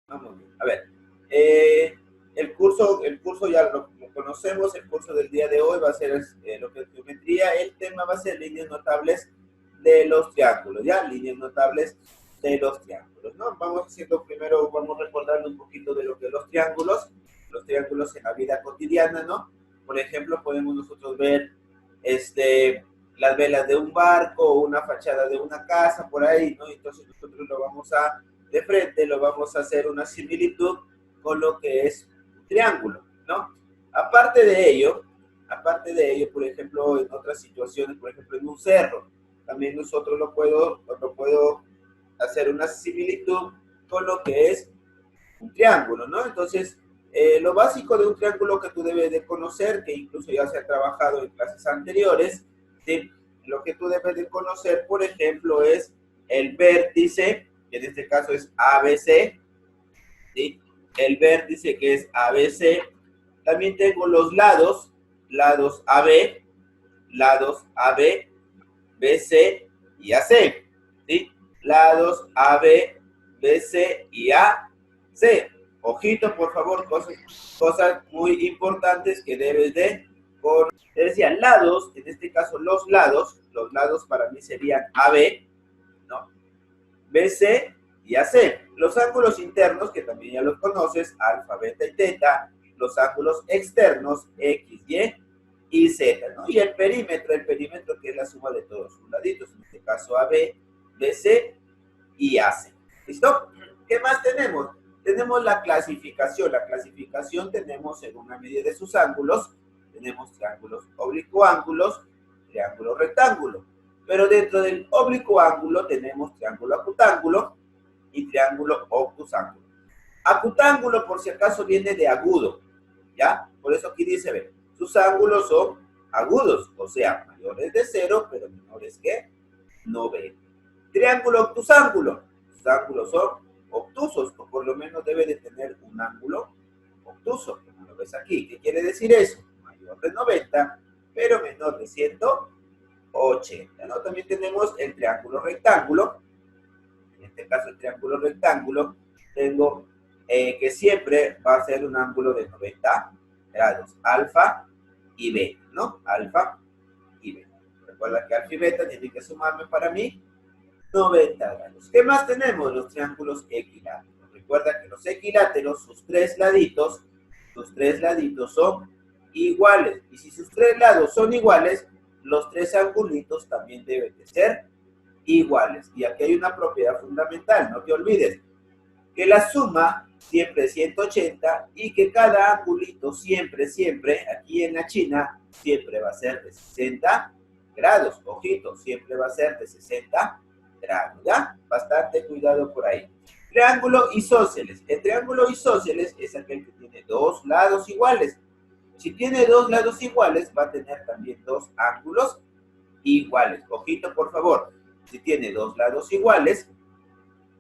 Vamos bien. A ver, el curso ya lo conocemos, el curso del día de hoy va a ser lo que es geometría, el tema va a ser líneas notables de los triángulos, ¿ya? Líneas notables de los triángulos, ¿no? Vamos haciendo primero, vamos recordando un poquito de lo que los triángulos en la vida cotidiana, ¿no? Por ejemplo, podemos nosotros ver las velas de un barco o una fachada de una casa por ahí, ¿no? Entonces nosotros lo vamos a de frente, lo vamos a hacer una similitud con lo que es un triángulo, ¿no? Aparte de ello, por ejemplo, en otras situaciones, por ejemplo, en un cerro, también nosotros lo puedo hacer una similitud con lo que es un triángulo, ¿no? Entonces, lo básico de un triángulo que tú debes de conocer, que incluso ya se ha trabajado en clases anteriores, ¿sí? Lo que tú debes de conocer, por ejemplo, es el vértice, que en este caso es ABC, ¿sí? El vértice que es ABC. También tengo los lados AB, BC y AC, ¿sí? Lados AB, BC y AC. Ojito, por favor, cosas muy importantes que debes de conocer. Te decía, lados, en este caso los lados para mí serían AB, ¿no? BC y AC. Los ángulos internos, que también ya los conoces, alfa, beta y teta. Los ángulos externos, X, Y Z, ¿no? Y el perímetro que es la suma de todos sus laditos, en este caso AB, BC y AC. ¿Listo? ¿Qué más tenemos? Tenemos la clasificación. La clasificación tenemos, según la medida de sus ángulos, tenemos triángulos oblicuángulos, triángulo rectángulo. Pero dentro del oblicuángulo tenemos triángulo acutángulo y triángulo obtusángulo. Acutángulo, por si acaso, viene de agudo, ¿ya? Por eso aquí dice, ve, sus ángulos son agudos, o sea, mayores de 0, pero menores que 90. Triángulo obtusángulo, sus ángulos son obtusos, o por lo menos debe de tener un ángulo obtuso, como lo ves aquí. ¿Qué quiere decir eso? Mayor de 90, pero menor de 180, ¿no? También tenemos el triángulo rectángulo. En este caso, el triángulo rectángulo, tengo que siempre va a ser un ángulo de 90 grados, alfa y beta, ¿no? Alfa y beta. Recuerda que alfa y beta tienen que sumarme para mí 90 grados. ¿Qué más tenemos? Los triángulos equiláteros. Recuerda que los equiláteros, sus tres laditos son iguales. Y si sus tres lados son iguales, los tres angulitos también deben de ser iguales. Y aquí hay una propiedad fundamental, no te olvides, que la suma siempre es 180 y que cada angulito siempre, aquí en la China, siempre va a ser de 60 grados. Ojito, siempre va a ser de 60 grados, ¿ya? Bastante cuidado por ahí. Triángulo isósceles. El triángulo isósceles es aquel que tiene dos lados iguales. Si tiene dos lados iguales, va a tener también dos ángulos iguales. Ojito, por favor. Si tiene dos lados iguales,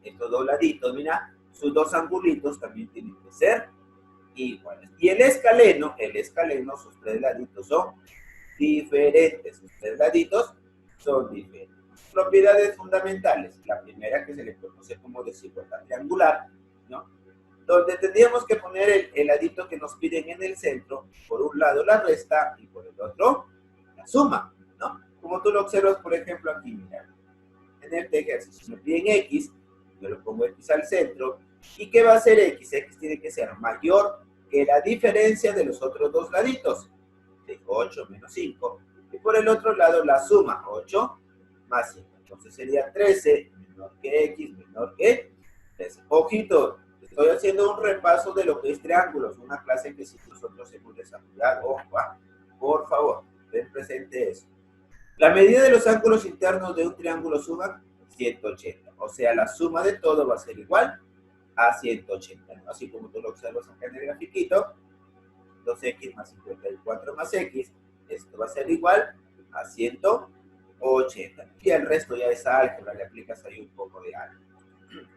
estos dos laditos, mira, sus dos angulitos también tienen que ser iguales. Y el escaleno, sus tres laditos son diferentes. Sus tres laditos son diferentes. Propiedades fundamentales. La primera, que se le conoce como desigualdad triangular, ¿no? Donde tendríamos que poner el ladito que nos piden en el centro, por un lado la resta y por el otro la suma, ¿no? Como tú lo observas, por ejemplo, aquí, mira, en este ejercicio me piden X, yo lo pongo X al centro, ¿y qué va a hacer X? X tiene que ser mayor que la diferencia de los otros dos laditos, de 8 menos 5, y por el otro lado la suma, 8 más 5, entonces sería 13 menor que X menor que 13. Ojito, estoy haciendo un repaso de lo que es triángulos, una clase que sí nosotros hemos desarrollado. Ojo, por favor, ten presente eso. La medida de los ángulos internos de un triángulo suma 180. O sea, la suma de todo va a ser igual a 180. ¿No? Así como tú lo observas acá en el grafiquito, 2x más 54 más x, esto va a ser igual a 180. Y el resto ya es álgebra, le aplicas ahí un poco de álgebra.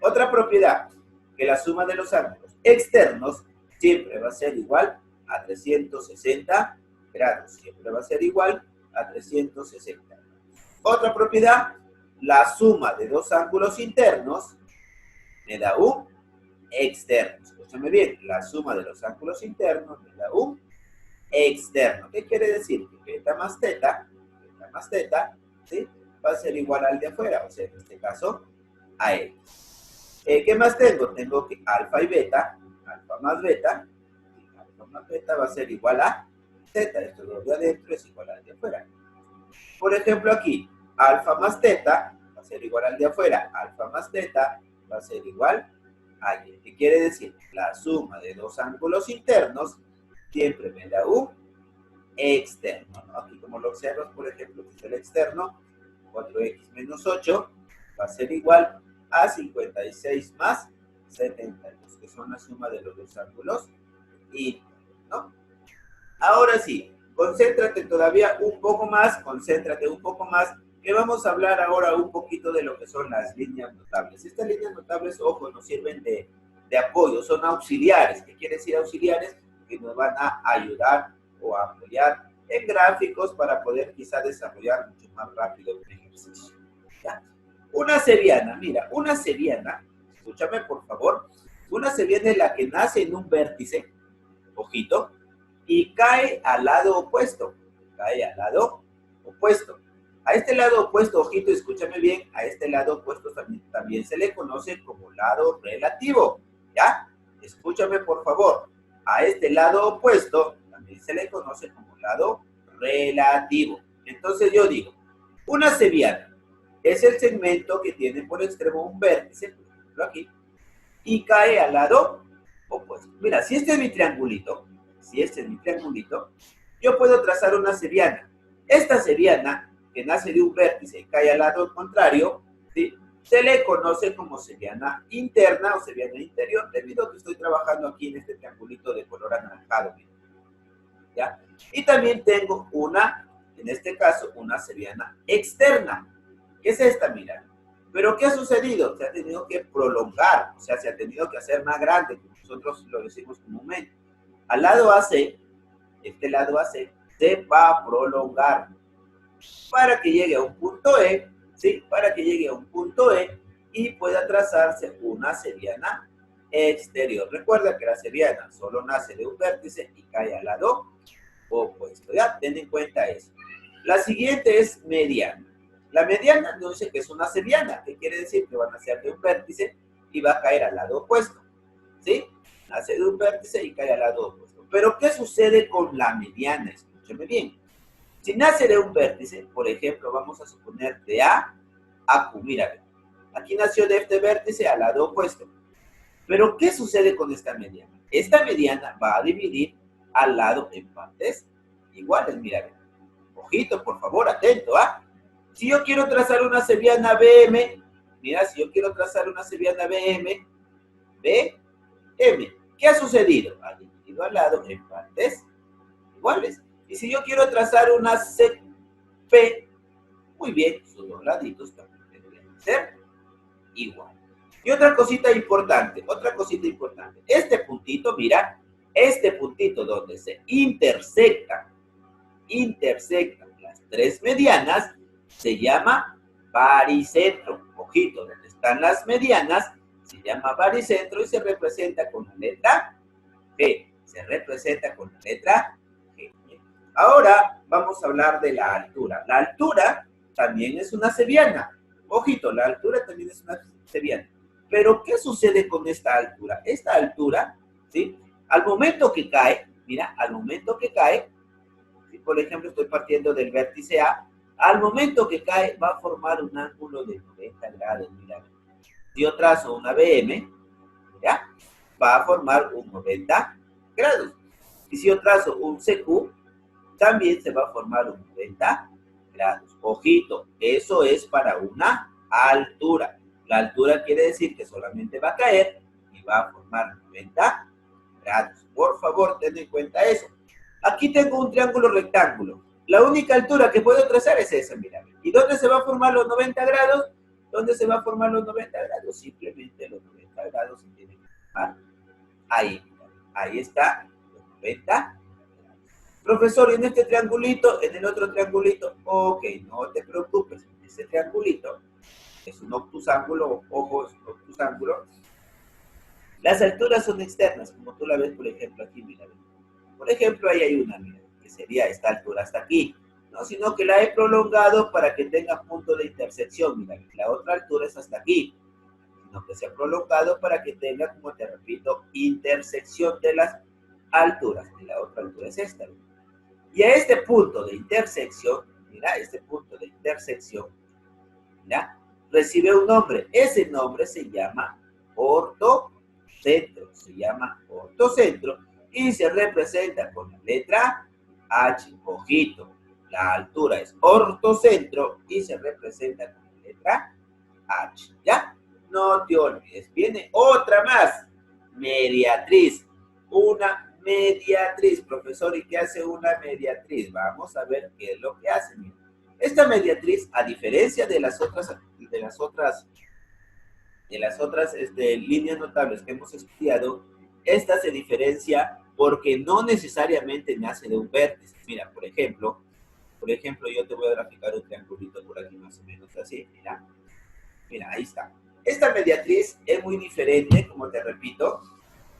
Otra propiedad, que la suma de los ángulos externos siempre va a ser igual a 360 grados. Siempre va a ser igual a 360. Otra propiedad, la suma de dos ángulos internos me da un externo. Escúchame bien, la suma de los ángulos internos me da un externo. ¿Qué quiere decir? Que beta más teta, ¿sí? Va a ser igual al de afuera, o sea, en este caso, a X. ¿Qué más tengo? Tengo que alfa y beta, alfa más beta va a ser igual a teta. Esto de adentro es igual al de afuera. Por ejemplo, aquí, alfa más teta va a ser igual al de afuera. Alfa más teta va a ser igual a Y. ¿Qué quiere decir? La suma de dos ángulos internos siempre me da un externo, ¿no? Aquí como lo observas, por ejemplo, que es el externo, 4x menos 8 va a ser igual a 56 más 72, que son la suma de los dos ángulos internos, ¿no? Ahora sí, concéntrate todavía un poco más, que vamos a hablar ahora un poquito de lo que son las líneas notables. Estas líneas notables, ojo, nos sirven de apoyo, son auxiliares. ¿Qué quiere decir auxiliares? Que nos van a ayudar o a apoyar en gráficos para poder quizá desarrollar mucho más rápido el ejercicio. ¿Ya? Una seriana, mira, una seriana, escúchame por favor, una seriana es la que nace en un vértice, ojito, y cae al lado opuesto, A este lado opuesto, ojito, escúchame bien, a este lado opuesto también se le conoce como lado relativo, ¿ya? Escúchame por favor, a este lado opuesto también se le conoce como lado relativo. Entonces yo digo, una seriana es el segmento que tiene por extremo un vértice, por ejemplo aquí, y cae al lado opuesto. Mira, si este es mi triangulito, yo puedo trazar una seriana. Esta seriana, que nace de un vértice y cae al lado contrario, ¿sí? Se le conoce como seriana interna o seriana interior, debido a que estoy trabajando aquí en este triangulito de color anaranjado. ¿Ya? Y también tengo una, en este caso, una seriana externa. ¿Qué es esta? Mira. ¿Pero qué ha sucedido? Se ha tenido que prolongar, o sea, se ha tenido que hacer más grande, como nosotros lo decimos comúnmente. Al lado AC, este lado AC, se va a prolongar para que llegue a un punto E, ¿sí? Para que llegue a un punto E y pueda trazarse una seriana exterior. Recuerda que la seriana solo nace de un vértice y cae al lado opuesto. Ya, ten en cuenta eso. La siguiente es mediana. La mediana no dice que es una seriana, que quiere decir que va a nacer de un vértice y va a caer al lado opuesto. ¿Sí? Nace de un vértice y cae al lado opuesto. Pero, ¿qué sucede con la mediana? Escúcheme bien. Si nace de un vértice, por ejemplo, vamos a suponer de A a Q. Mira, aquí nació de este vértice al lado opuesto. Pero, ¿qué sucede con esta mediana? Esta mediana va a dividir al lado en partes iguales. Mira, ojito, por favor, atento, ¿ah? Si yo quiero trazar una seriana BM, mira, si yo quiero trazar una seriana BM, ¿qué ha sucedido? Ha dividido al lado en partes iguales. Y si yo quiero trazar una CP, muy bien, sus dos laditos también deberían ser igual. Y otra cosita importante. Este puntito, mira, este puntito donde se intersectan las tres medianas, se llama baricentro. Ojito, donde están las medianas, se llama baricentro y se representa con la letra G. Ahora vamos a hablar de la altura. La altura también es una seriana. Ojito, la altura también es una seriana. Pero, ¿qué sucede con esta altura? Esta altura, ¿sí? Al momento que cae, mira, ¿sí? Por ejemplo, estoy partiendo del vértice A, al momento que cae va a formar un ángulo de 90 grados, mira. Si yo trazo una BM, ¿ya? Va a formar un 90 grados. Y si yo trazo un CQ, también se va a formar un 90 grados. Ojito, eso es para una altura. La altura quiere decir que solamente va a caer y va a formar 90 grados. Por favor, ten en cuenta eso. Aquí tengo un triángulo rectángulo. La única altura que puedo trazar es esa, mira. ¿Y dónde se va a formar los 90 grados? ¿Dónde se va a formar los 90 grados? Simplemente los 90 grados se tienen que formar ahí. Ahí está, los 90 grados. Profesor, en este triangulito, en el otro triangulito, ok, no te preocupes. Ese triangulito es un obtusángulo, ojo, es un obtusángulo. Las alturas son externas, como tú la ves, por ejemplo, aquí, mira. Por ejemplo, ahí hay una, mira, que sería esta altura hasta aquí. No, sino que la he prolongado para que tenga punto de intersección, mira. La otra altura es hasta aquí. Sino que se ha prolongado para que tenga, como te repito, intersección de las alturas. Y la otra altura es esta. ¿Mira? Y a este punto de intersección, mira, este punto de intersección, mira, recibe un nombre. Ese nombre se llama ortocentro. Se llama ortocentro y se representa con la letra H. Ojito, la altura es ortocentro y se representa con la letra H. ¿Ya? No te olvides. Viene otra más. Mediatriz. Una mediatriz, profesor. ¿Y qué hace una mediatriz? Vamos a ver qué es lo que hace. Mira. Esta mediatriz, a diferencia de las otras líneas notables que hemos estudiado, esta se diferencia porque no necesariamente nace de un vértice. Mira, por ejemplo, yo te voy a graficar un triangulito por aquí más o menos así. Mira, ahí está. Esta mediatriz es muy diferente, como te repito,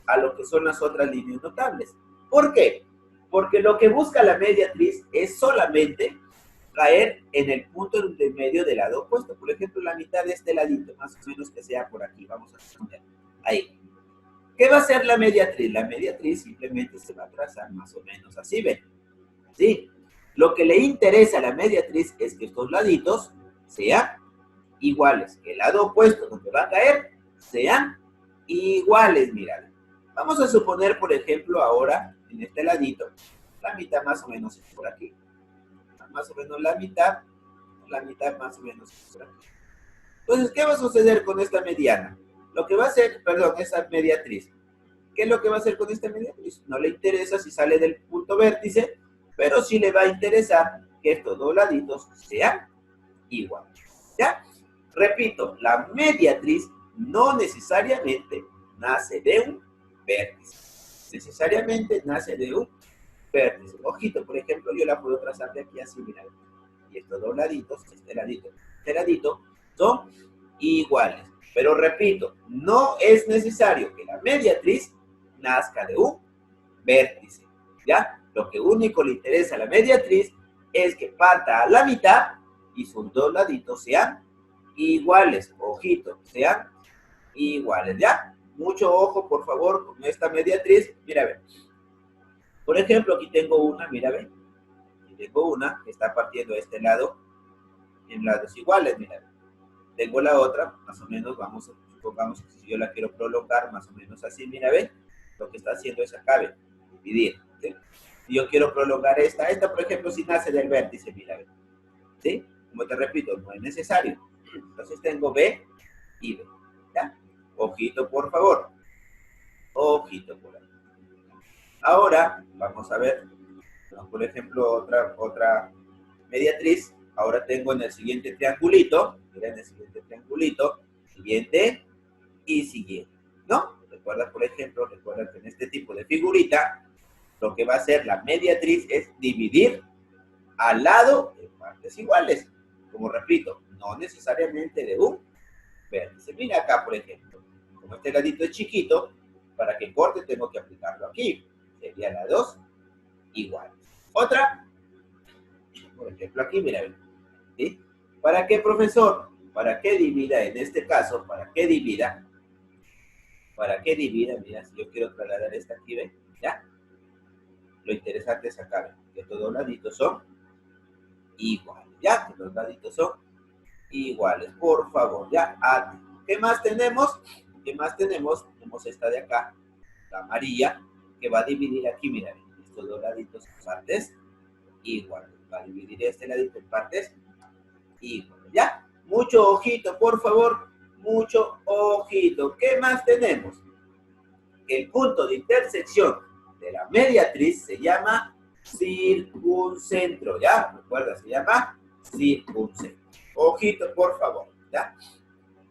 a lo que son las otras líneas notables. ¿Por qué? Porque lo que busca la mediatriz es solamente caer en el punto de medio del lado opuesto. Por ejemplo, la mitad de este ladito, más o menos que sea por aquí. Vamos a poner ahí. ¿Qué va a hacer la mediatriz? La mediatriz simplemente se va a trazar más o menos así, ¿ven? ¿Sí? Lo que le interesa a la mediatriz es que estos laditos sean iguales. Que el lado opuesto donde va a caer sean iguales, mirad. Vamos a suponer, por ejemplo, ahora, en este ladito, la mitad más o menos es por aquí. Más o menos la mitad más o menos es por aquí. Entonces, ¿qué va a suceder con esta mediana? Lo que va a hacer, perdón, esa mediatriz. ¿Qué es lo que va a hacer con esta mediatriz? No le interesa si sale del punto vértice, pero sí le va a interesar que estos dos laditos sean iguales. ¿Ya? Repito, la mediatriz no necesariamente nace de un vértice. Necesariamente nace de un vértice. Ojito, por ejemplo, yo la puedo trazar de aquí así, mira. Y estos dos laditos, este ladito, son iguales. Pero repito, no es necesario que la mediatriz nazca de un vértice. ¿Ya? Lo que único le interesa a la mediatriz es que parta a la mitad y sus dos laditos sean iguales. Ojito, sean iguales. ¿Ya? Mucho ojo, por favor, con esta mediatriz. Mira, ve. Por ejemplo, aquí tengo una, mira, ve. Aquí tengo una que está partiendo de este lado en lados iguales, mira. Tengo la otra, más o menos, supongamos que si yo la quiero prolongar, más o menos así, mira, ve. Lo que está haciendo es acá, ve, dividir, ¿sí? Si yo quiero prolongar esta, por ejemplo, si nace del vértice, mira, ve. ¿Sí? Como te repito, no es necesario. Entonces tengo B y B, ¿ya? Ojito, por favor. Ojito por ahí. Ahora, vamos a ver, por ejemplo, otra mediatriz. Ahora tengo en el siguiente triangulito, mira, en el siguiente triangulito, siguiente y siguiente, ¿no? Recuerda, por ejemplo, que en este tipo de figurita, lo que va a hacer la mediatriz es dividir al lado en partes iguales. Como repito, no necesariamente de un vértice. Mira acá, por ejemplo, como este ladito es chiquito, para que corte tengo que aplicarlo aquí. Serían las dos iguales. Otra, por ejemplo, aquí, mira, ¿sí? ¿Para qué, profesor? ¿Para qué divida en este caso? ¿Para qué divida? Mira, si yo quiero trasladar esta aquí, ¿ven? ¿Ya? Lo interesante es acá, que estos dos laditos son iguales, ¿ya? Que los laditos son iguales, por favor, ¿ya? ¿Qué más tenemos? Tenemos esta de acá, la amarilla, que va a dividir aquí, mira, estos dos laditos en partes iguales. Va a dividir este ladito en partes iguales, ¿ya? Mucho ojito, por favor, mucho ojito. ¿Qué más tenemos? El punto de intersección de la mediatriz se llama circuncentro, ¿ya? Recuerda, se llama circuncentro. Ojito, por favor, ¿ya?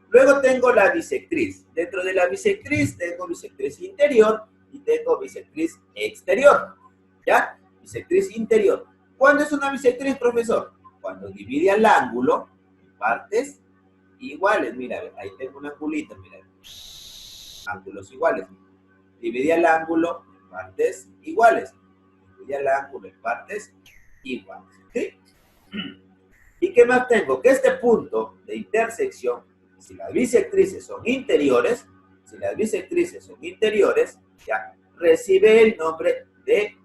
Luego tengo la bisectriz. Dentro de la bisectriz tengo bisectriz interior y tengo bisectriz exterior, ¿ya? Bisectriz interior. ¿Cuándo es una bisectriz, profesor? Cuando divide al ángulo en partes iguales. Mira, ahí tengo un angulito, mira. ángulos iguales. Dividí el ángulo en partes iguales. Dividí el ángulo en partes iguales. ¿Sí? ¿Y qué más tengo? Que este punto de intersección, si las bisectrices son interiores, ya recibe el nombre de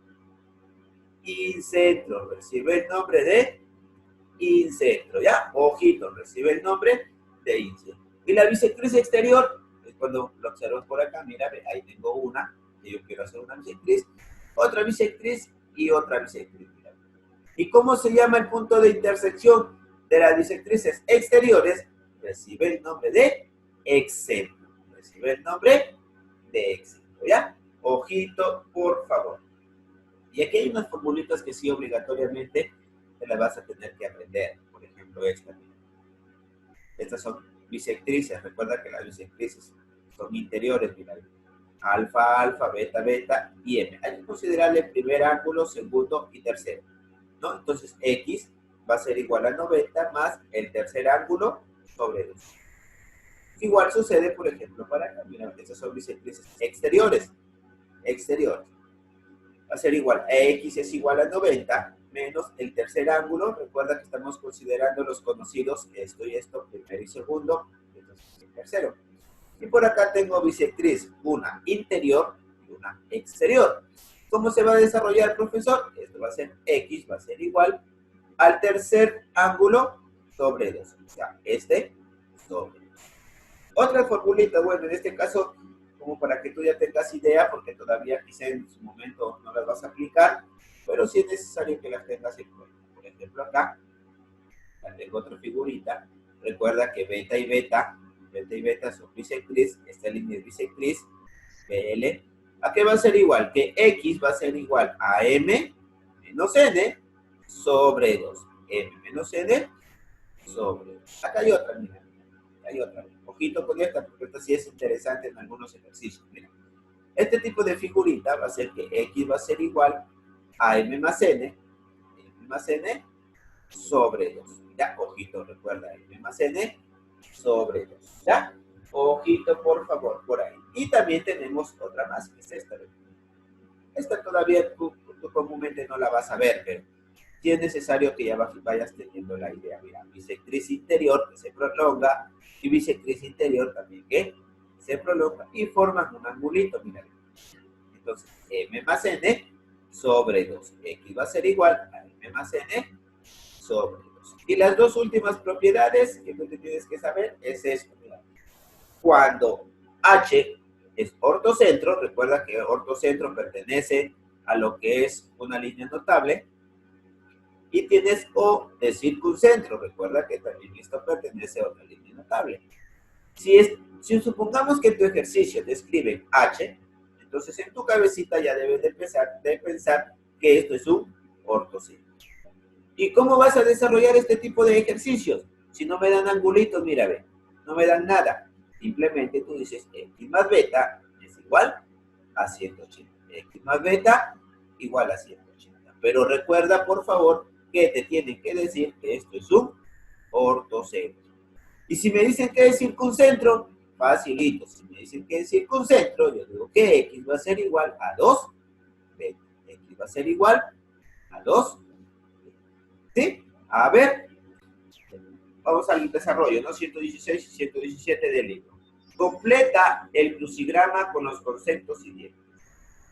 incentro, ¿ya? Ojito, recibe el nombre de incentro. Y la bisectriz exterior, es cuando lo observas por acá, mira, ahí tengo una, que yo quiero hacer una bisectriz, otra bisectriz y otra bisectriz. Mira. ¿Y cómo se llama el punto de intersección de las bisectrices exteriores? Recibe el nombre de excentro. ¿Ya? Ojito, por favor. Y aquí hay unas formulitas que sí obligatoriamente te las vas a tener que aprender. Por ejemplo, esta. Estas son bisectrices. Recuerda que las bisectrices son interiores, mira. Alfa, alfa, beta, beta y m. Hay que considerar el primer ángulo, segundo y tercero, ¿no? Entonces, x va a ser igual a 90 más el tercer ángulo sobre 2. Igual sucede, por ejemplo, para acá. Mira, estas son bisectrices exteriores. Va a ser igual a x es igual a 90 menos el tercer ángulo. Recuerda que estamos considerando los conocidos, esto y esto, primero y segundo, entonces el tercero. Y por acá tengo bisectriz, una interior y una exterior. ¿Cómo se va a desarrollar, profesor? Esto va a ser x, va a ser igual al tercer ángulo sobre 2. O sea, este sobre 2. Otra formulita, bueno, en este caso, como para que tú ya tengas idea, porque todavía quizá en su momento no las vas a aplicar, pero sí es necesario que las tengas en cuenta. Por ejemplo, acá, tengo otra figurita. Recuerda que beta y beta son bisectriz, esta línea es bisectriz, BL. ¿A qué va a ser igual? Que X va a ser igual a M menos N sobre 2. M menos N sobre 2. Acá hay otra, mira. Hay otra. Ojito con esta, porque esta sí es interesante en algunos ejercicios. Mira. Este tipo de figurita va a ser que X va a ser igual a M más N sobre 2. Ya, ojito, recuerda, M más N sobre 2. ¿Ya? Ojito, por favor, por ahí. Y también tenemos otra más, que es esta. Esta todavía tú comúnmente no la vas a ver, pero sí es necesario que ya vayas teniendo la idea. Mira, bisectriz interior que se prolonga y bisectriz interior también que se prolonga y forman un angulito, mira. Entonces, M más N sobre 2. X va a ser igual a M más N sobre 2. Y las dos últimas propiedades que tú te tienes que saber es esto, mira. Cuando H es ortocentro, recuerda que ortocentro pertenece a lo que es una línea notable, y tienes O de circuncentro, recuerda que también esto pertenece a otra línea notable. Si supongamos que en tu ejercicio describe H, entonces en tu cabecita ya debes de pensar que esto es un ortocentro. ¿Y cómo vas a desarrollar este tipo de ejercicios? Si no me dan angulitos, mira, ve, no me dan nada. Simplemente tú dices X más beta es igual a 180. X más beta igual a 180. Pero recuerda, por favor, que te tienen que decir que esto es un ortocentro. Y si me dicen que es circuncentro, facilito. Si me dicen que es circuncentro, yo digo que X va a ser igual a 2 beta. X va a ser igual a 2 beta. ¿Sí? A ver. Vamos al desarrollo, ¿no? 116 y 117 del libro. Completa el crucigrama con los conceptos siguientes.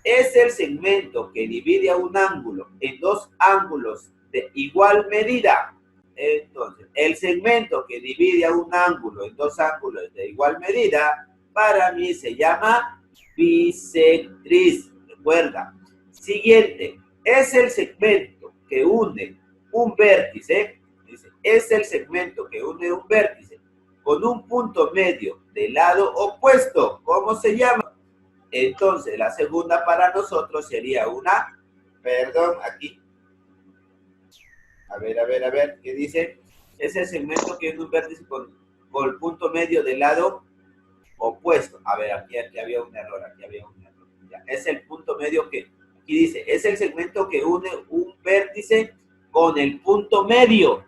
Es el segmento que divide a un ángulo en dos ángulos de igual medida. Entonces, el segmento que divide a un ángulo en dos ángulos de igual medida, para mí se llama bisectriz. Recuerda. Siguiente, es el segmento que une un vértice. Dice, es el segmento que une un vértice con un punto medio del lado opuesto. ¿Cómo se llama? Entonces, la segunda para nosotros sería una, perdón, aquí. A ver, ¿qué dice? Es el segmento que une un vértice con el punto medio del lado opuesto. A ver, aquí había un error, Ya, es el punto medio que, aquí dice, es el segmento que une un vértice con el punto medio.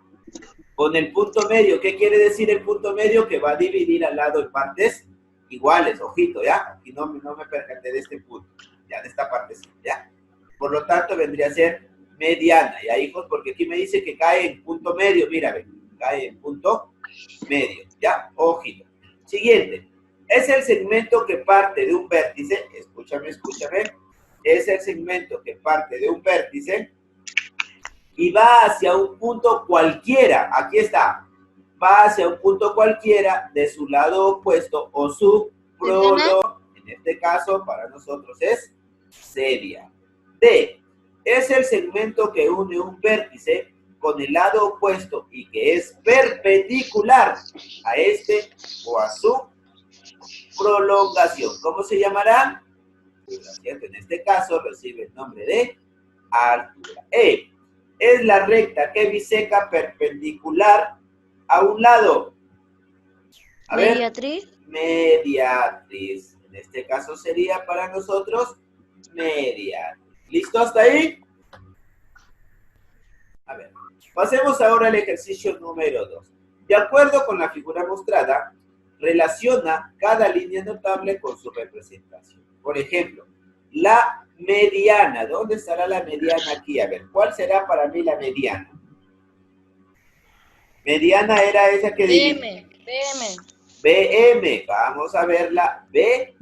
Con el punto medio, ¿qué quiere decir el punto medio? Que va a dividir al lado en partes iguales, ojito, ¿ya? Y no me percaté de este punto, ya, de esta parte, ¿ya? Por lo tanto, vendría a ser mediana, ¿ya, hijos? Porque aquí me dice que cae en punto medio, mira, ven, cae en punto medio, ¿ya? Ojito. Siguiente, es el segmento que parte de un vértice, escúchame, es el segmento que parte de un vértice y va hacia un punto cualquiera, aquí está, va hacia un punto cualquiera de su lado opuesto o su prolongación, en este caso para nosotros es seria. D, es el segmento que une un vértice con el lado opuesto y que es perpendicular a este o a su prolongación. ¿Cómo se llamará? En este caso recibe el nombre de altura. E, es la recta que biseca perpendicular a un lado. A Mediatriz. ver, mediatriz. En este caso sería para nosotros mediatriz. ¿Listo hasta ahí? A ver, pasemos ahora al ejercicio número 2. De acuerdo con la figura mostrada, relaciona cada línea notable con su representación. Por ejemplo, la mediana. ¿Dónde estará la mediana aquí? A ver, ¿cuál será para mí la mediana? Mediana era esa que BM. BM. Vamos a verla. BM.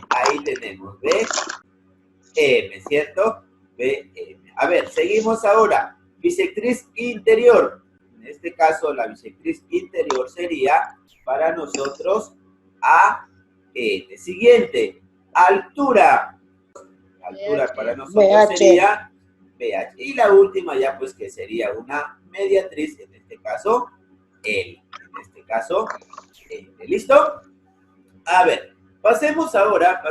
Ahí tenemos BM, ¿cierto? BM. A ver, seguimos ahora. Bisectriz interior. En este caso, la bisectriz interior sería para nosotros AN. Siguiente, altura. Altura para nosotros sería BH. Y la última ya pues que sería una mediatriz, en este caso L. En este caso L. ¿Listo? A ver, pasemos ahora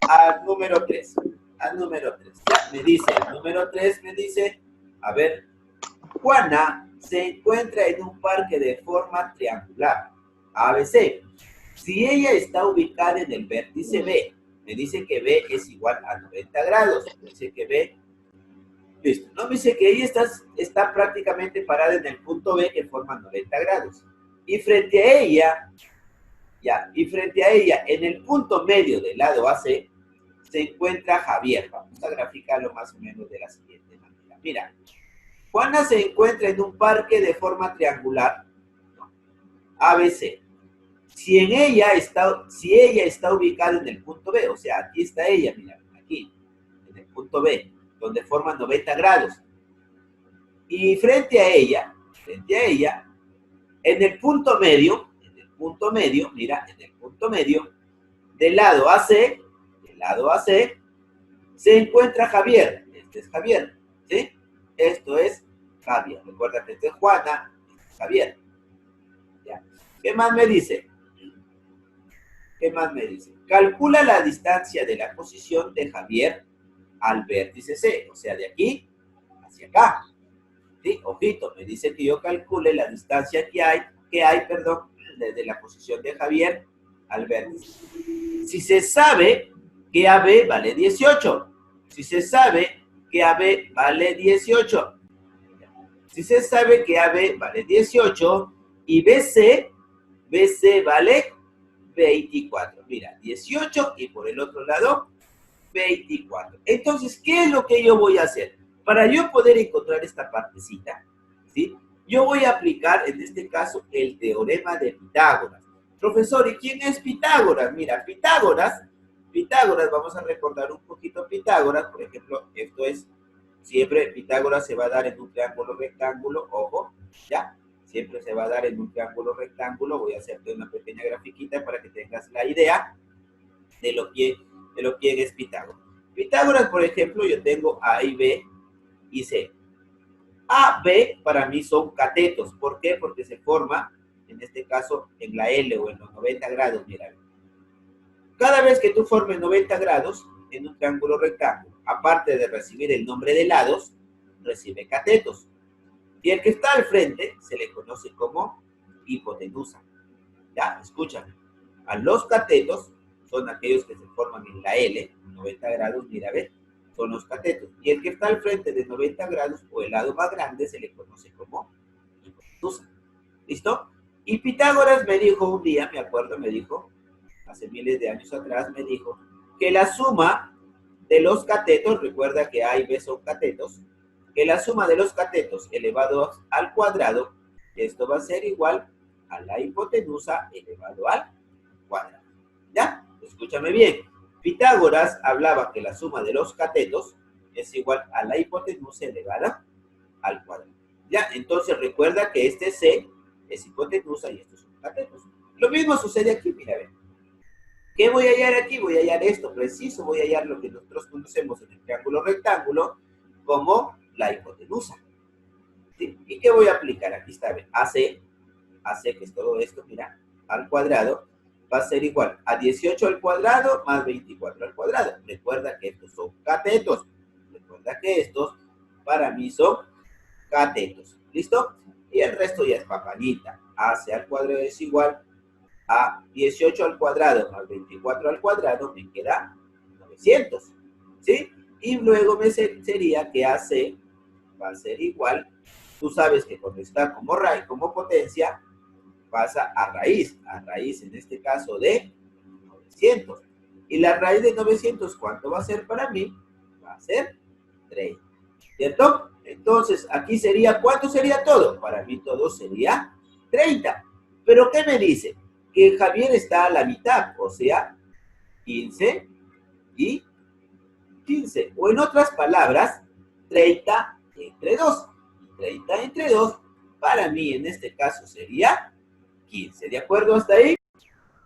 al número 3. Al número 3. Ya, me dice, el número 3 me dice, a ver, Juana se encuentra en un parque de forma triangular, ABC. Si ella está ubicada en el vértice B, me dice que B es igual a 90 grados. Me dice que B, listo. No, me dice que ella está prácticamente parada en el punto B que forma 90 grados. Y frente a ella, en el punto medio del lado AC, se encuentra Javier. Vamos a graficarlo más o menos de la siguiente manera. Mira, Juana se encuentra en un parque de forma triangular, ABC. Si ella está ubicada en el punto B, o sea, aquí está ella, mira, aquí, en el punto B, donde forma 90 grados. Y frente a ella, en el punto medio, mira, en el punto medio, del lado AC, se encuentra Javier. Este es Javier, ¿sí? Esto es Javier. Recuerda que este es Juana, este es Javier. ¿Ya? ¿Qué más me dice? Calcula la distancia de la posición de Javier al vértice C, o sea, de aquí hacia acá. ¿Sí? Ojito, me dice que yo calcule la distancia que hay, desde la posición de Javier al vértice. Si se sabe que AB vale 18, si se sabe que AB vale 18, y BC vale 24. Mira, 18 y por el otro lado 24. Entonces, ¿qué es lo que yo voy a hacer? Para yo poder encontrar esta partecita, ¿sí? Yo voy a aplicar, en este caso, el teorema de Pitágoras. Profesor, ¿y quién es Pitágoras? Mira, Pitágoras, vamos a recordar un poquito Pitágoras, por ejemplo, esto es, siempre Pitágoras se va a dar en un triángulo rectángulo, ojo, ¿ya? Siempre se va a dar en un triángulo rectángulo. Voy a hacerte una pequeña grafiquita para que tengas la idea de lo que es Pitágoras. Pitágoras, por ejemplo, yo tengo A y B y C. A, B para mí son catetos. ¿Por qué? Porque se forma, en este caso, en la L o en los 90 grados. Mira, cada vez que tú formes 90 grados en un triángulo rectángulo, aparte de recibir el nombre de lados, recibe catetos. Y el que está al frente se le conoce como hipotenusa. ¿Ya? Escúchame. A los catetos son aquellos que se forman en la L, 90 grados, mira, ve, son los catetos. Y el que está al frente de 90 grados o el lado más grande se le conoce como hipotenusa. ¿Listo? Y Pitágoras me dijo un día, me acuerdo, me dijo, hace miles de años atrás, me dijo que la suma de los catetos, recuerda que A y B son catetos, que la suma de los catetos elevados al cuadrado, esto va a ser igual a la hipotenusa elevado al cuadrado. ¿Ya? Escúchame bien. Pitágoras hablaba que la suma de los catetos es igual a la hipotenusa elevada al cuadrado. ¿Ya? Entonces recuerda que este C es hipotenusa y estos son catetos. Lo mismo sucede aquí, mira, ven. ¿Qué voy a hallar aquí? Voy a hallar esto preciso, voy a hallar lo que nosotros conocemos en el triángulo rectángulo como la hipotenusa. ¿Sí? ¿Y qué voy a aplicar? Aquí está, ven, AC, que es todo esto, mira, al cuadrado, va a ser igual a 18 al cuadrado más 24 al cuadrado. Recuerda que estos son catetos. Recuerda que estos, para mí, son catetos. ¿Listo? Y el resto ya es papayita. AC al cuadrado es igual a 18 al cuadrado más 24 al cuadrado, me queda 900. ¿Sí? Y luego me sería que AC va a ser igual. Tú sabes que cuando está como raíz, como potencia, pasa a raíz en este caso de 900. Y la raíz de 900, ¿cuánto va a ser para mí? Va a ser 30. ¿Cierto? Entonces, aquí sería, ¿cuánto sería todo? Para mí todo sería 30. ¿Pero qué me dice? Que Javier está a la mitad, o sea, 15 y 15. O en otras palabras, 30 entre 2. 30 entre 2, para mí en este caso sería 15. ¿De acuerdo hasta ahí?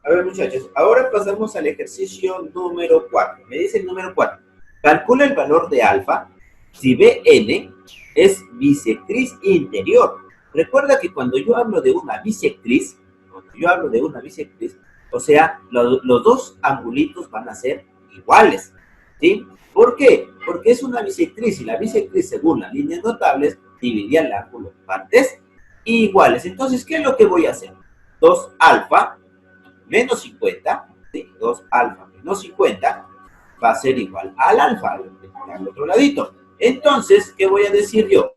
A ver, muchachos, ahora pasamos al ejercicio número 4. Me dice el número 4. Calcula el valor de alfa si Bn es bisectriz interior. Recuerda que cuando yo hablo de una bisectriz, o sea, los dos angulitos van a ser iguales, ¿sí? ¿Por qué? Porque es una bisectriz y la bisectriz, según las líneas notables, dividía el ángulo en partes iguales. Entonces, ¿qué es lo que voy a hacer? 2 alfa menos 50, ¿sí? 2 alfa menos 50 va a ser igual al alfa, al otro ladito. Entonces, ¿qué voy a decir yo?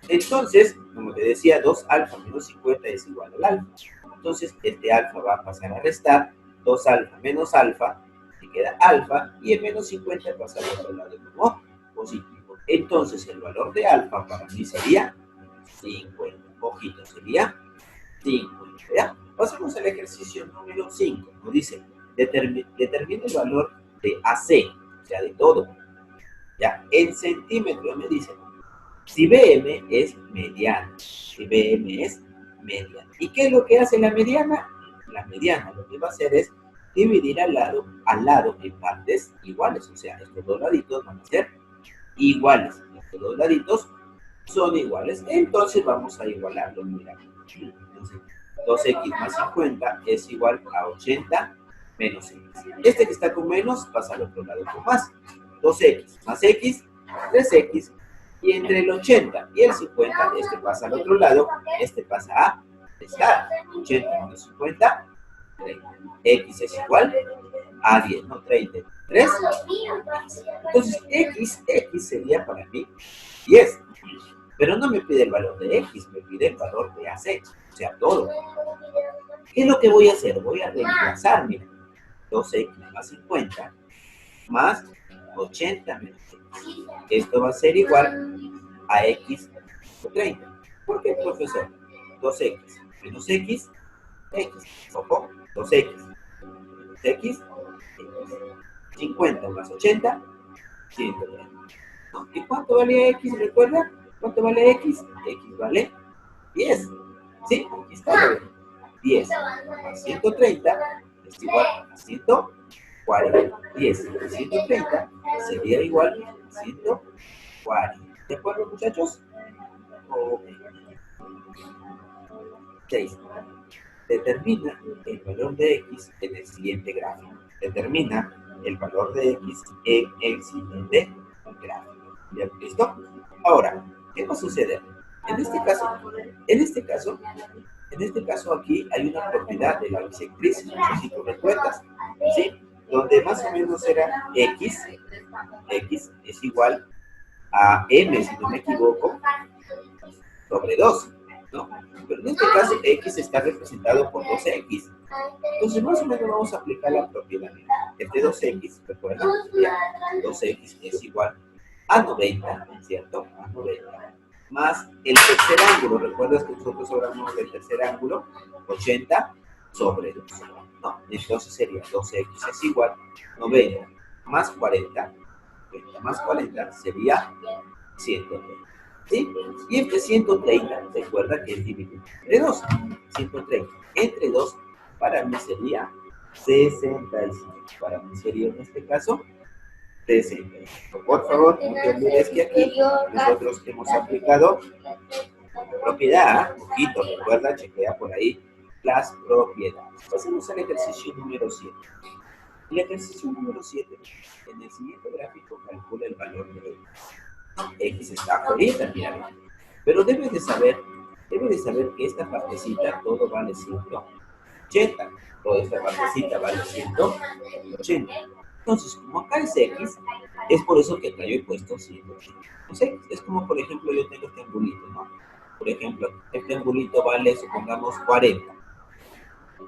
Entonces, como te decía, 2 alfa menos 50 es igual al alfa. Entonces, este alfa va a pasar a restar, 2 alfa menos alfa, se queda alfa, y el menos 50 pasa al otro lado como positivo. Entonces, el valor de alfa para mí sería 50. Ojito, sería 50. ¿Ya? Pasamos al ejercicio número 5. Nos dice, determina el valor de AC, o sea, de todo. ¿Ya? En centímetros me dice, si BM es mediana. ¿Y qué es lo que hace la mediana? La mediana lo que va a hacer es dividir al lado en partes iguales. O sea, estos dos laditos van a ser iguales. Estos dos laditos son iguales. Entonces vamos a igualarlo. Mira. Entonces, 2x más 50 es igual a 80 menos x. Este que está con menos pasa al otro lado con más. 2x más x, 3x. Y entre el 80 y el 50, este pasa al otro lado, este pasa a restar. 80 menos 50, 30. X es igual a 10, ¿no? 33. Entonces, x sería para mí 10. Pero no me pide el valor de x, me pide el valor de AC, o sea, todo. ¿Qué es lo que voy a hacer? Voy a reemplazar, mira, 2x más 50 más 80 menos x. Esto va a ser igual a x por 30. ¿Por qué, profesor? 2x menos x, ojo, 2x menos x, 50 más 80, 130. ¿No? ¿Y cuánto vale x? ¿Recuerda? ¿Cuánto vale x? X vale 10. ¿Sí? Aquí está. 10 más 130 es igual a 140. 10 más 130 sería igual a 140. ¿De acuerdo, muchachos? Okay. 6. Determina el valor de x en el siguiente gráfico. Determina el valor de x en el siguiente gráfico. ¿Ya? ¿Listo? Ahora, ¿qué va a suceder? En este caso aquí hay una propiedad de la bisectriz, no sé si tú recuerdas, ¿sí? Donde más o menos era x es igual a m, si no me equivoco, sobre 2, ¿no? Pero en este caso, x está representado por 2x. Entonces, más o menos vamos a aplicar la propiedad. Este 2x, recuerda, ya, 2x es igual a 90, ¿cierto? A 90. Más el tercer ángulo, recuerdas que nosotros hablamos del tercer ángulo, 80 sobre 2, ¿no? Entonces sería 2x es igual a 90 más 40, 90 más 40 sería 130, ¿sí? Y este 130, recuerda que es dividido entre 2, 130 entre 2 para mí sería 65, para mí sería en este caso 65. Por favor, no te olvides que aquí nosotros hemos aplicado propiedad, poquito, recuerda, chequea por ahí las propiedades. Pasemos al ejercicio número 7. El ejercicio número 7, en el siguiente gráfico calcula el valor de x. X está ahorita, mira, pero debes de saber que esta partecita todo vale 180. Toda esta partecita vale 180. Entonces, como acá es x, es por eso que acá yo he puesto 180. Entonces, es como, por ejemplo, yo tengo este angulito, ¿no? Por ejemplo, este angulito vale, supongamos, 40.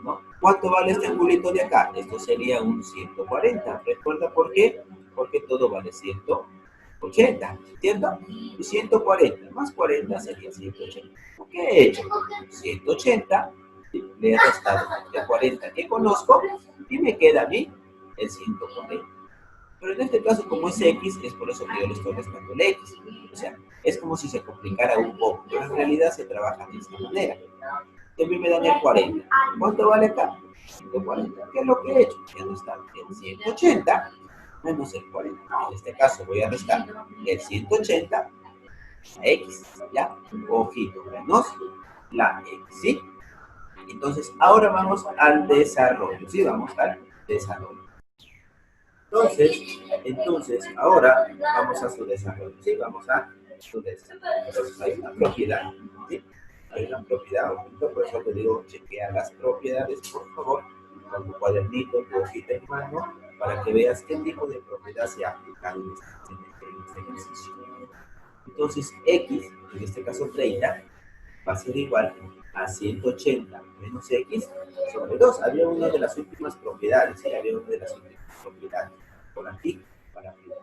¿No? ¿Cuánto vale este angulito de acá? Esto sería un 140. ¿Recuerda por qué? Porque todo vale 180. ¿Entiendo? Y 140 más 40 sería 180. ¿Qué he hecho? 180 le he restado el 40 que conozco y me queda a mí el 140. Pero en este caso, como es x, es por eso que yo le estoy restando el x. O sea, es como si se complicara un poco, pero en realidad se trabaja de esta manera. Y a mí me dan el 40. ¿Cuánto vale acá? 140. ¿Qué es lo que he hecho? Ya no está el 180 menos el 40. En este caso voy a restar el 180 a x, ¿ya? Ojito, menos la x, ¿sí? Entonces, ahora vamos al desarrollo, ¿sí? Vamos al desarrollo. Entonces, ahora vamos a su desarrollo, ¿sí? Vamos a su desarrollo. Entonces, hay una propiedad, ¿sí? Hay una propiedad, por eso te digo, chequea las propiedades, por favor, con tu cuadernito, tu hojita en mano, para que veas qué tipo de propiedad se ha aplicado en este ejercicio. Entonces, x, en este caso 30, va a ser igual a 180 menos x sobre 2. Había una de las últimas propiedades, ¿sí? Había una de las últimas propiedades por aquí para aplicar.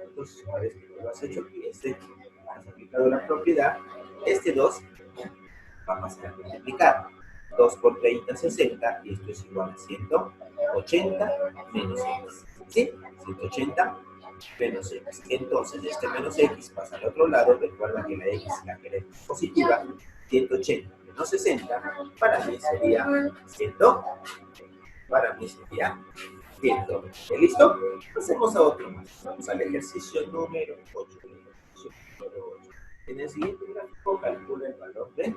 Entonces, una vez que lo has hecho, has aplicado la propiedad, este 2 va a pasar a multiplicar. 2 por 30, 60, y esto es igual a 180 menos x. ¿Sí? 180 menos x. Entonces, este menos x pasa al otro lado. Recuerda que la x la queremos positiva. 180 menos 60, para mí sería 100. Para mí sería 120. ¿Listo? Pasemos a otro más. Vamos al ejercicio número 8. En el siguiente gráfico calcula el valor de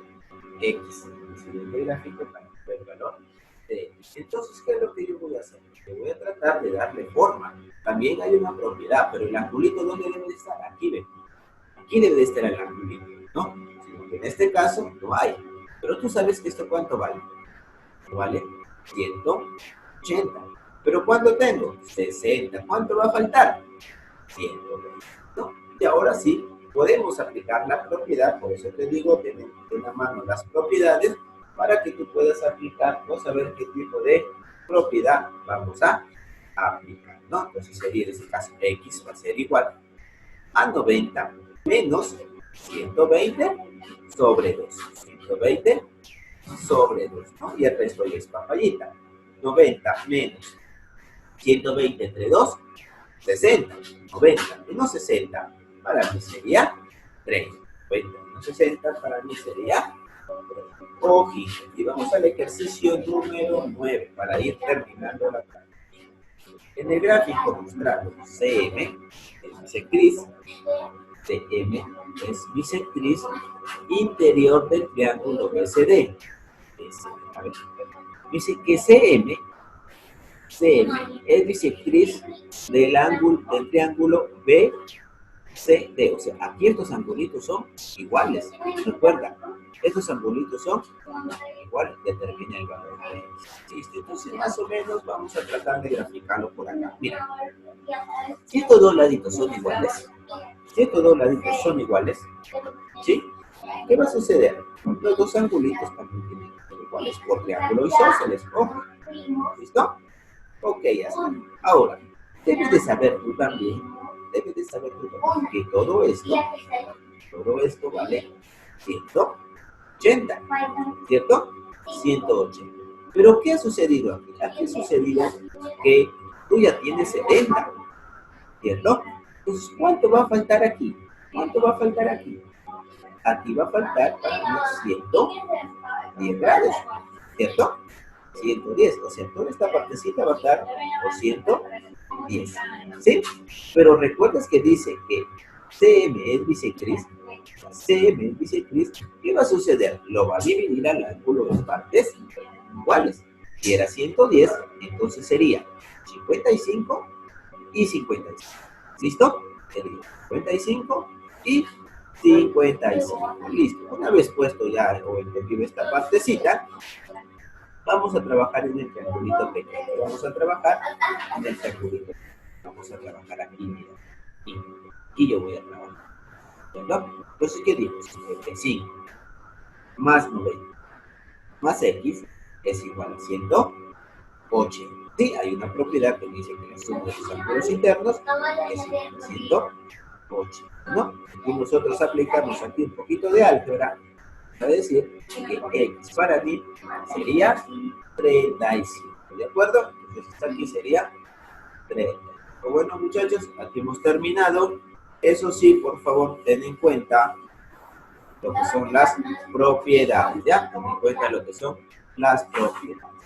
x. En el siguiente gráfico calcula el valor de x. Entonces, ¿qué es lo que yo voy a hacer? Yo voy a tratar de darle forma. También hay una propiedad, pero el angulito, ¿dónde debe de estar? Aquí, ¿ven? Aquí debe de estar el angulito, ¿no? En este caso, no hay. Pero tú sabes que esto, ¿cuánto vale? Vale 180. ¿Pero cuánto tengo? 60. ¿Cuánto va a faltar? 120. ¿No? Y ahora sí, podemos aplicar la propiedad. Por eso te digo, ten en la mano las propiedades para que tú puedas aplicar o saber qué tipo de propiedad vamos a aplicar, ¿no? Entonces sería en este caso x va a ser igual a 90 menos 120 sobre 2. 120 sobre 2, ¿no? Y el resto ya es papayita. 90 menos 120 entre 2, 60. 90 menos 60 para mí sería 30. 90 menos 60 para mí sería 30. Ojito. Y vamos al ejercicio número 9 para ir terminando la práctica. En el gráfico mostrado CM es bisectriz, CM es bisectriz interior del triángulo BCD. A ver, dice que CM es bisectriz del triángulo BCD. O sea, aquí estos angulitos son iguales. Recuerda, estos angulitos son iguales. Determina el valor de x. Entonces, más o menos, vamos a tratar de graficarlo por acá. Mira, si estos dos laditos son iguales, ¿sí? ¿Qué va a suceder? Los dos angulitos también tienen que ser iguales por triángulo isósceles. Ojo. ¿Listo? Ok, ya está. Ahora, debes de saber tú también, que todo esto vale 180, ¿cierto? 180. Pero ¿qué ha sucedido aquí? Aquí ha sucedido que tú ya tienes 70, ¿cierto? Entonces, ¿cuánto va a faltar aquí? ¿Cuánto va a faltar aquí? Aquí va a faltar unos 110 grados, ¿cierto? 110, o sea, toda esta partecita va a estar por 110, ¿sí? Pero recuerdas que dice que CM es bisectriz, CM es bisectriz, ¿qué va a suceder? Lo va a dividir al ángulo en partes iguales. Si era 110, entonces sería 55 y 55. ¿Listo? Sería 55 y 55. Listo. Una vez puesto ya o entendido esta partecita, vamos a trabajar en el triangulito pequeño. Vamos a trabajar en el triangulito. Vamos a trabajar aquí, mira. Aquí yo voy a trabajar. ¿Verdad? Entonces, ¿qué digo? 55 más 90 más X es igual a 180. Sí, hay una propiedad que dice que la suma de los ángulos internos es igual a 180, ¿no? Y nosotros aplicamos aquí un poquito de álgebra para decir que X para mí sería 35, ¿de acuerdo? Entonces aquí sería 30. Bueno, muchachos, aquí hemos terminado. Eso sí, por favor, ten en cuenta lo que son las propiedades, ¿ya? Ten en cuenta lo que son las propiedades.